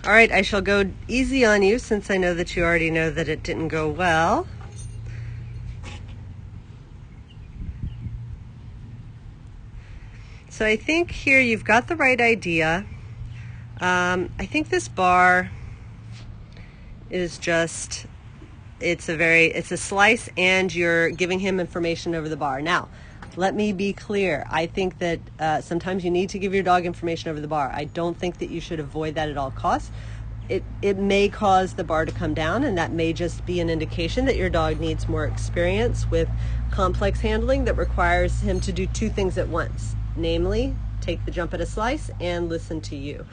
All right, I shall go easy on you since I know that you already know that it didn't go well. So I think here you've got the right idea. I think this bar is just, it's a slice and you're giving him information over the bar. Now, let me be clear. I think that sometimes you need to give your dog information over the bar. I don't think that you should avoid that at all costs. It may cause the bar to come down, and that may just be an indication that your dog needs more experience with complex handling that requires him to do two things at once, namely take the jump at a slice and listen to you.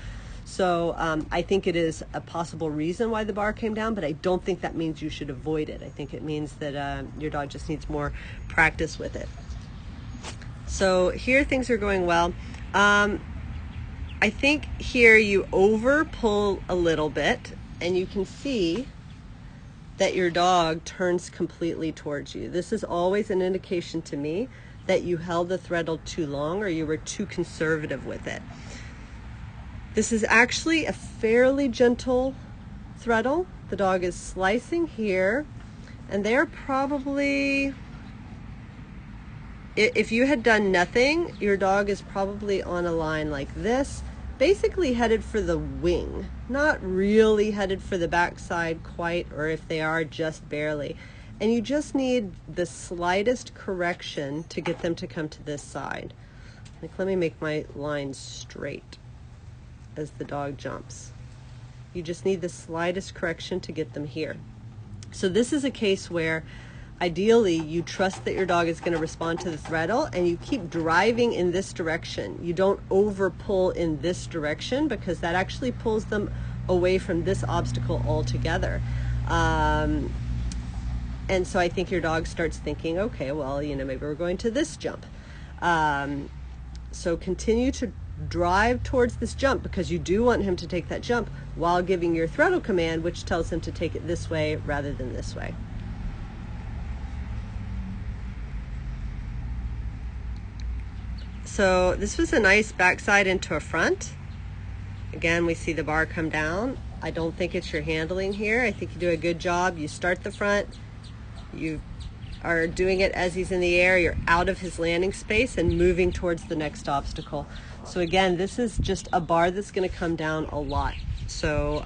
So I think it is a possible reason why the bar came down, but I don't think that means you should avoid it. I think it means that your dog just needs more practice with it. So here things are going well. I think here you over pull a little bit, and you can see that your dog turns completely towards you. This is always an indication to me that you held the threadle too long or you were too conservative with it. This is actually a fairly gentle threadle. The dog is slicing here, and they're probably, if you had done nothing, your dog is probably on a line like this, basically headed for the wing, not really headed for the backside quite, or if they are, just barely. And you just need the slightest correction to get them to come to this side. Like, let me make my line straight as the dog jumps. You just need the slightest correction to get them here. So this is a case where ideally you trust that your dog is going to respond to the threadle, and you keep driving in this direction. You don't over pull in this direction, because that actually pulls them away from this obstacle altogether. And so I think your dog starts thinking, okay, well, maybe we're going to this jump. So continue to drive towards this jump, because you do want him to take that jump while giving your throttle command, which tells him to take it this way rather than this way. So this was a nice backside into a front. Again, we see the bar come down. I don't think it's your handling here. I think you do a good job. You start the front, you are doing it as he's in the air, you're out of his landing space and moving towards the next obstacle. So again, this is just a bar that's going to come down a lot. So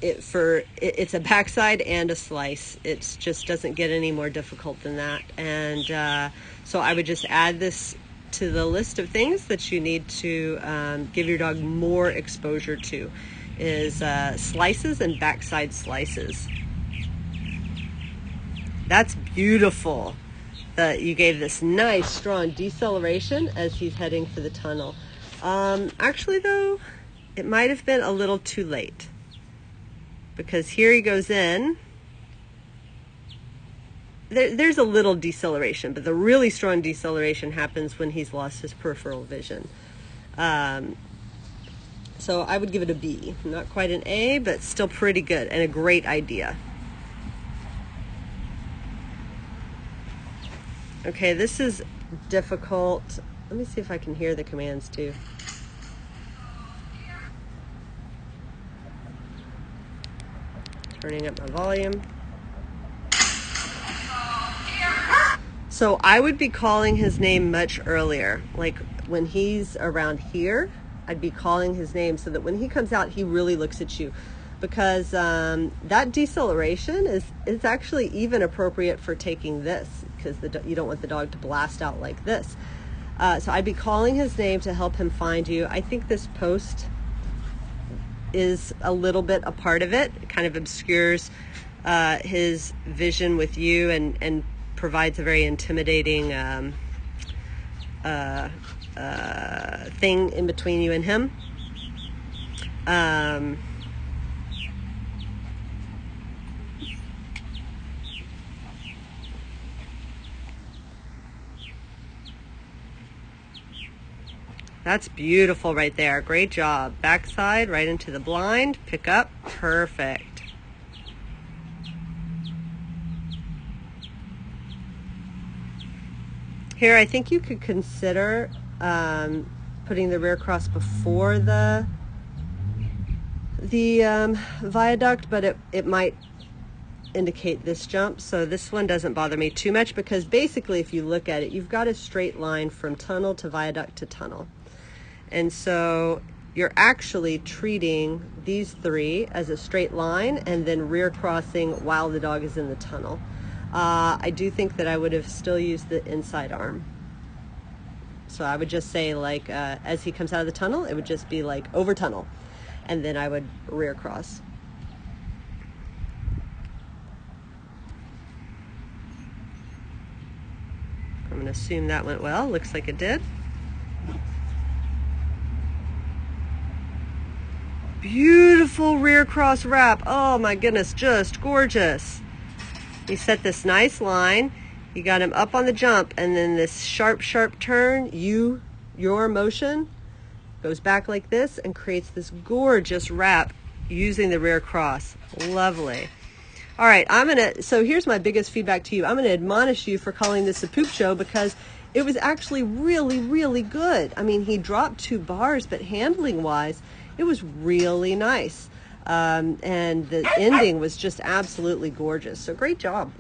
it's a backside and a slice. It just doesn't get any more difficult than that. And so I would just add this to the list of things that you need to give your dog more exposure to, is slices and backside slices. That's beautiful that you gave this nice strong deceleration as he's heading for the tunnel. Actually though, it might have been a little too late, because here he goes in. There's a little deceleration, but the really strong deceleration happens when he's lost his peripheral vision. So I would give it a B. Not quite an A, but still pretty good and a great idea. Okay, this is difficult. Let me see if I can hear the commands too. Turning up my volume. So I would be calling his name much earlier. Like when he's around here, I'd be calling his name so that when he comes out, he really looks at you. Because that deceleration is actually even appropriate for taking this, because you don't want the dog to blast out like this. So I'd be calling his name to help him find you. I think this post is a little bit a part of it. It kind of obscures his vision with you and provides a very intimidating thing in between you and him. That's beautiful right there. Great job. Backside, right into the blind. Pick up. Perfect. Here, I think you could consider putting the rear cross before the viaduct, but it might indicate this jump, so this one doesn't bother me too much, because basically if you look at it, you've got a straight line from tunnel to viaduct to tunnel, and so you're actually treating these three as a straight line and then rear crossing while the dog is in the tunnel. I do think that I would have still used the inside arm. So I would just say, like, as he comes out of the tunnel, it would just be like over tunnel, and then I would rear cross. I'm going to assume that went well. Looks like it did. Beautiful rear cross wrap. Oh my goodness, just gorgeous. You set this nice line. You got him up on the jump, and then this sharp, sharp turn, your motion goes back like this and creates this gorgeous wrap using the rear cross. Lovely. All right, so here's my biggest feedback to you. I'm gonna admonish you for calling this a poop show, because it was actually really, really good. I mean, he dropped 2 bars, but handling wise, it was really nice. And the ending was just absolutely gorgeous. So great job.